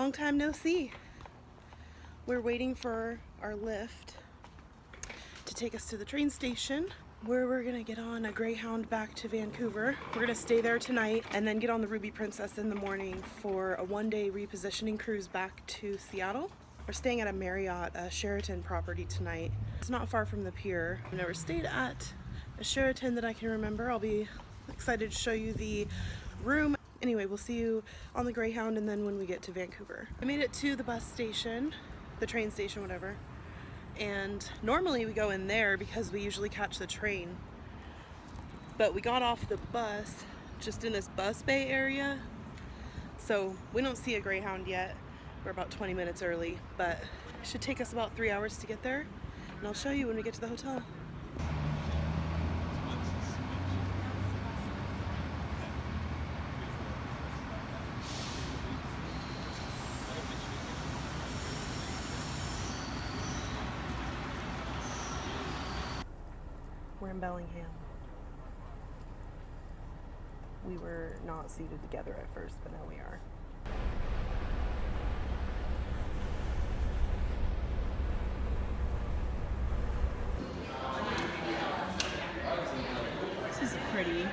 Long time no see. We're waiting for our lift to take us to the train station, where we're gonna get on a Greyhound back to Vancouver. We're gonna stay there tonight and then get on the Ruby Princess in the morning for a one-day repositioning cruise back to Seattle. We're staying at a Marriott, a Sheraton property tonight. It's not far from the pier. I've never stayed at a Sheraton that I can remember. I'll be excited to show you the room. Anyway, we'll see you on the Greyhound and then when we get to Vancouver. I made it to the bus station, the train station, whatever. And normally we go in there because we usually catch the train. But we got off the bus just in this bus bay area. So we don't see a Greyhound yet. We're about 20 minutes early, but it should take us about 3 hours to get there. And I'll show you when we get to the hotel. We're in Bellingham. We were not seated together at first, but now we are. This is pretty.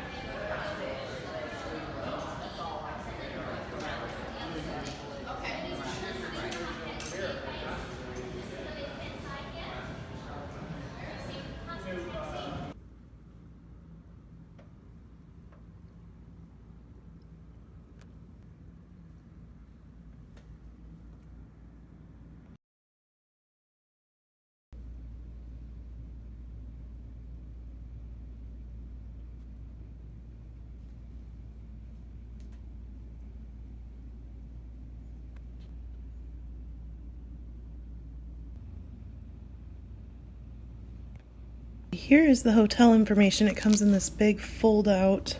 Here is the hotel information. It comes in this big fold-out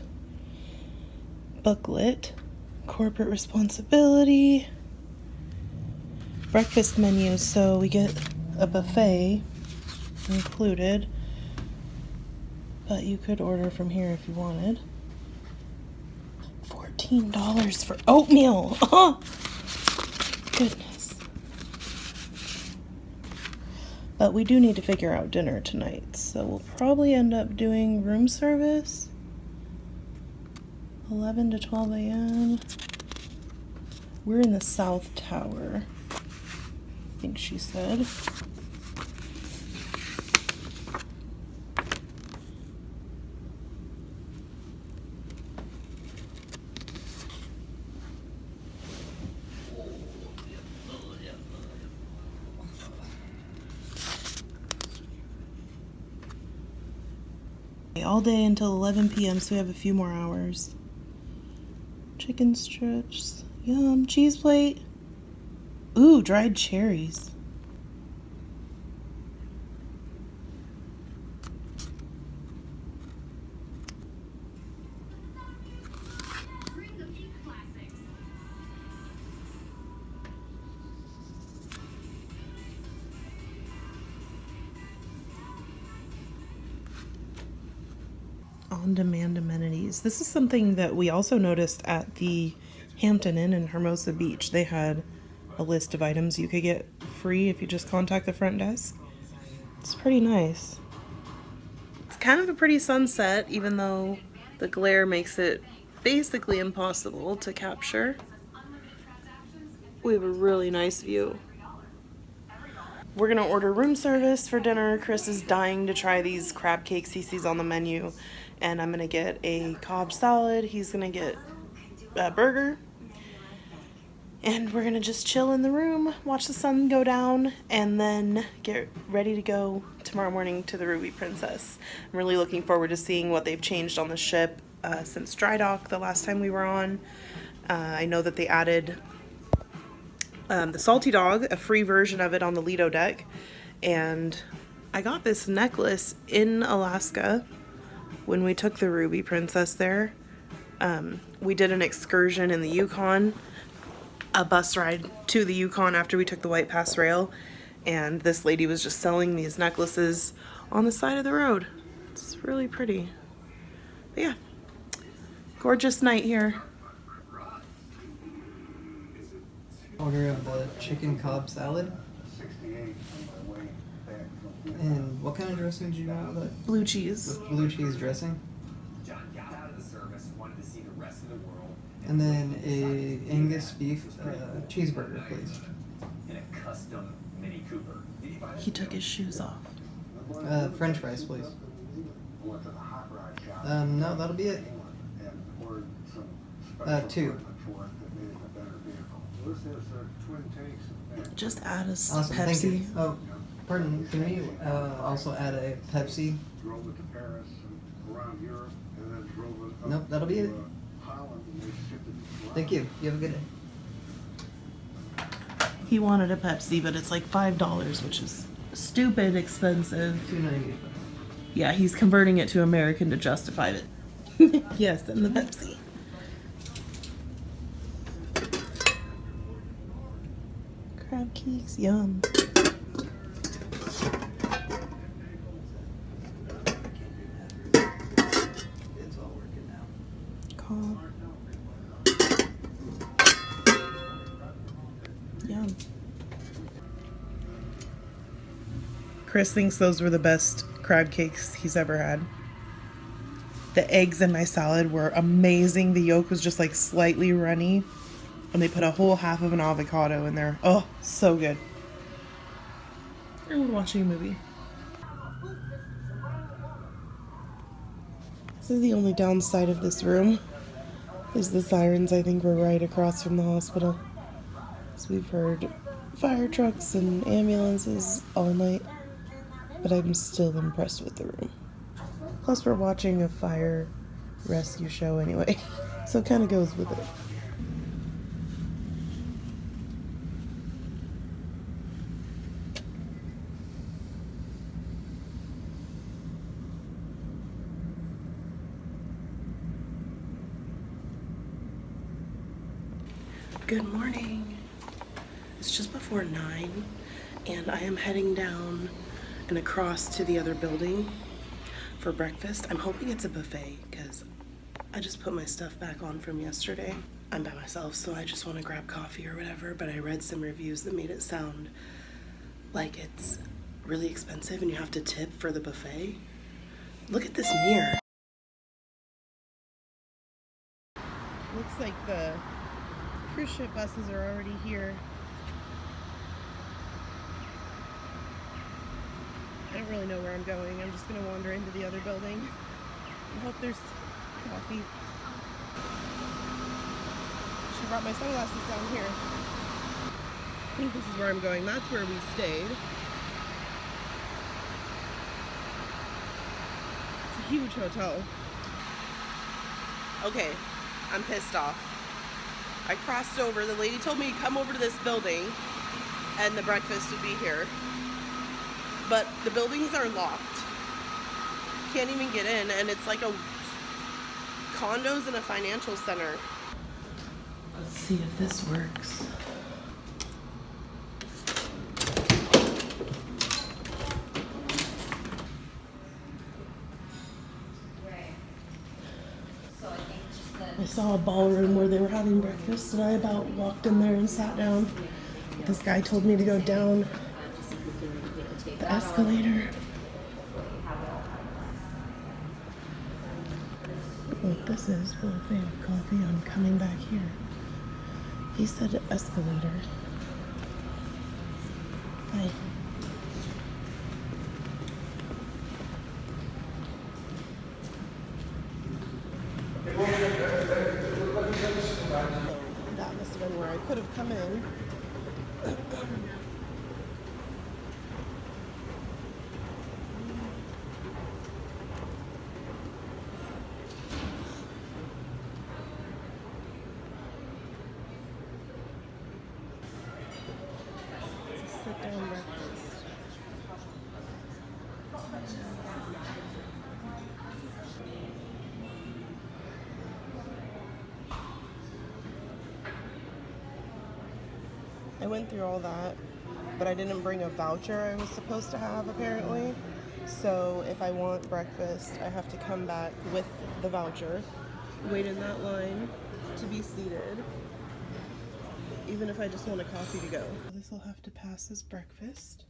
booklet. Corporate responsibility. Breakfast menu, so we get a buffet included. But you could order from here if you wanted. $14 for oatmeal! Oh, goodness. But we do need to figure out dinner tonight, so we'll probably end up doing room service. 11 to 12 a.m. We're in the South Tower, I think she said. All day until 11 p.m., so we have a few more hours. Chicken strips, yum, cheese plate. Ooh, dried cherries. On-demand amenities. This is something that we also noticed at the Hampton Inn in Hermosa Beach. They had a list of items you could get free if you just contact the front desk. It's pretty nice. It's kind of a pretty sunset, even though the glare makes it basically impossible to capture. We have a really nice view. We're gonna order room service for dinner. Chris is dying to try these crab cakes he sees on the menu. And I'm gonna get a Cobb salad. He's gonna get a burger. And we're gonna just chill in the room, watch the sun go down, and then get ready to go tomorrow morning to the Ruby Princess. I'm really looking forward to seeing what they've changed on the ship since dry dock the last time we were on. I know that they added the Salty Dog, a free version of it on the Lido deck. And I got this necklace in Alaska when we took the Ruby Princess there. We did an excursion in the Yukon, a bus ride to the Yukon after we took the White Pass Rail, and this lady was just selling these necklaces on the side of the road. It's really pretty. But yeah, gorgeous night here. Order of the chicken Cobb salad. And what kind of dressing did you want with it? Blue cheese. With blue cheese dressing. And then a Angus beef cheeseburger, please. He took his shoes off. French fries, please. No, that'll be it. 2. Just add a Awesome, Pepsi. thank you. Oh, pardon, can we also add a Pepsi? Nope, that'll be it. Thank you. You have a good day. He wanted a Pepsi, but it's like $5, which is stupid expensive. $2.90. Yeah, he's converting it to American to justify it. Yes, and the Pepsi. Crab cakes, yum. It's all working now. Call. Yum. Chris thinks those were the best crab cakes he's ever had. The eggs in my salad were amazing. The yolk was just like slightly runny. And they put a whole half of an avocado in there. Oh, so good. And we're watching a movie. This is the only downside of this room. Is the sirens, I think, were right across from the hospital. So we've heard fire trucks and ambulances all night. But I'm still impressed with the room. Plus we're watching a fire rescue show anyway. So it kind of goes with it. Good morning. It's just before 9 and I am heading down and across to the other building for breakfast. I'm hoping it's a buffet because I just put my stuff back on from yesterday. I'm by myself, so I just want to grab coffee or whatever, but I read some reviews that made it sound like it's really expensive and you have to tip for the buffet. Look at this mirror. Looks like the cruise ship buses are already here. I don't really know where I'm going. I'm just going to wander into the other building and hope there's coffee. She brought my sunglasses down here. I think this is where I'm going. That's where we stayed. It's a huge hotel. Okay, I'm pissed off. I crossed over. The lady told me to come over to this building and the breakfast would be here. But the buildings are locked. Can't even get in, and it's like a condos and a financial center. Let's see if this works. I saw a ballroom where they were having breakfast, and I about walked in there and sat down. This guy told me to go down the escalator. What this is, well, if they have coffee, I'm coming back here. He said escalator. Hi. That must have been where I could have come in. Sit-down breakfast. I went through all that, but I didn't bring a voucher I was supposed to have apparently. So if I want breakfast, I have to come back with the voucher, wait in that line to be seated. even if I just want a coffee to go. This will have to pass as breakfast,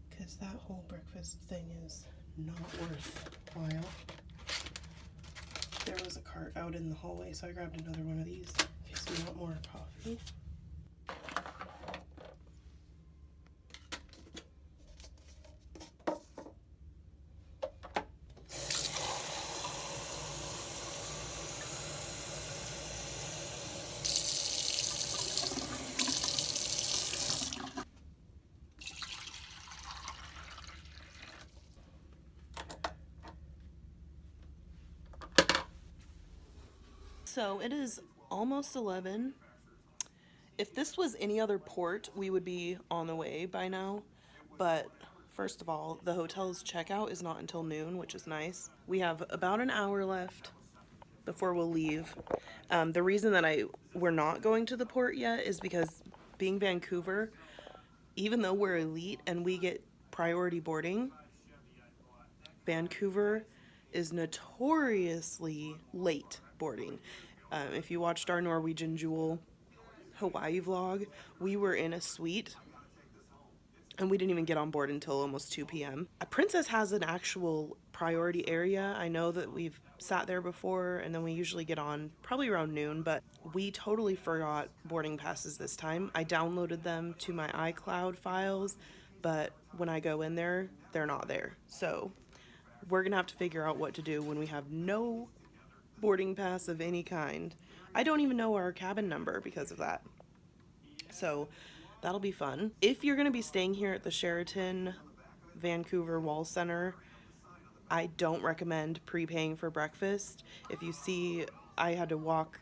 because that whole breakfast thing is not worthwhile. There was a cart out in the hallway, so I grabbed another one of these in case we want more coffee. So it is almost 11. If this was any other port, we would be on the way by now. But first of all, the hotel's checkout is not until noon, which is nice. We have about an hour left before we'll leave. The reason that we're not going to the port yet is because being Vancouver, even though we're elite and we get priority boarding, Vancouver is notoriously late boarding. If you watched our Norwegian Jewel Hawaii vlog, we were in a suite and we didn't even get on board until almost 2 p.m. Princess has an actual priority area. I know that we've sat there before, and then we usually get on probably around noon, but we totally forgot boarding passes this time. I downloaded them to my iCloud files, but when I go in there, they're not there. So we're gonna have to figure out what to do when we have no boarding pass of any kind. I don't even know our cabin number because of that. So that'll be fun. If you're gonna be staying here at the Sheraton Vancouver Wall Centre, I don't recommend prepaying for breakfast. If you see, I had to walk,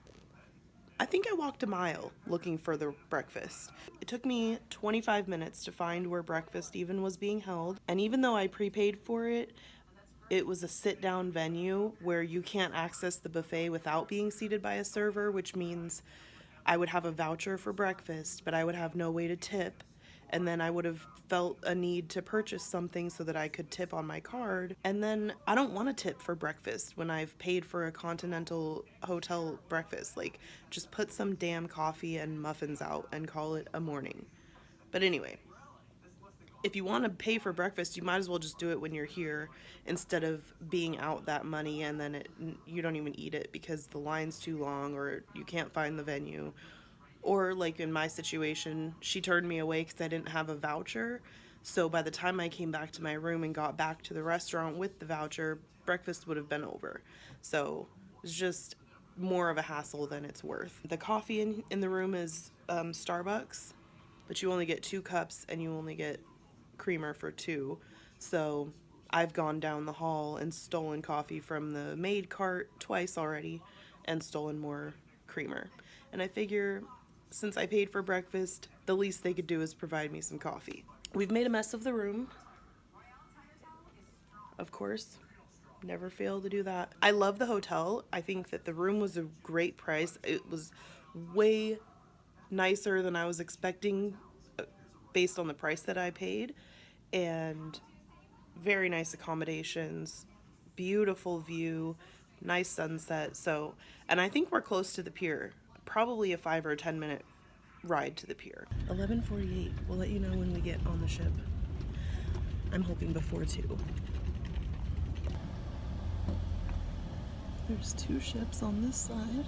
I think I walked a mile looking for the breakfast. It took me 25 minutes to find where breakfast even was being held. And even though I prepaid for it, it was a sit-down venue where you can't access the buffet without being seated by a server, which means I would have a voucher for breakfast, but I would have no way to tip. And then I would have felt a need to purchase something so that I could tip on my card. And then I don't want to tip for breakfast when I've paid for a continental hotel breakfast. Like, just put some damn coffee and muffins out and call it a morning. But anyway, if you want to pay for breakfast, you might as well just do it when you're here instead of being out that money and then you don't even eat it because the line's too long or you can't find the venue. Or like in my situation, she turned me away because I didn't have a voucher. So by the time I came back to my room and got back to the restaurant with the voucher, breakfast would have been over. So it's just more of a hassle than it's worth. The coffee in the room is Starbucks, but you only get 2 cups and you only get creamer for 2. So I've gone down the hall and stolen coffee from the maid cart twice already and stolen more creamer. And I figure since I paid for breakfast, the least they could do is provide me some coffee. We've made a mess of the room. Of course, never fail to do that. I love the hotel. I think that the room was a great price. It was way nicer than I was expecting based on the price that I paid, and very nice accommodations, beautiful view, nice sunset. So, and I think we're close to the pier, probably a 5 or 10 minute ride to the pier. 11:48. We'll let you know when we get on the ship. I'm hoping before 2. There's 2 ships on this side.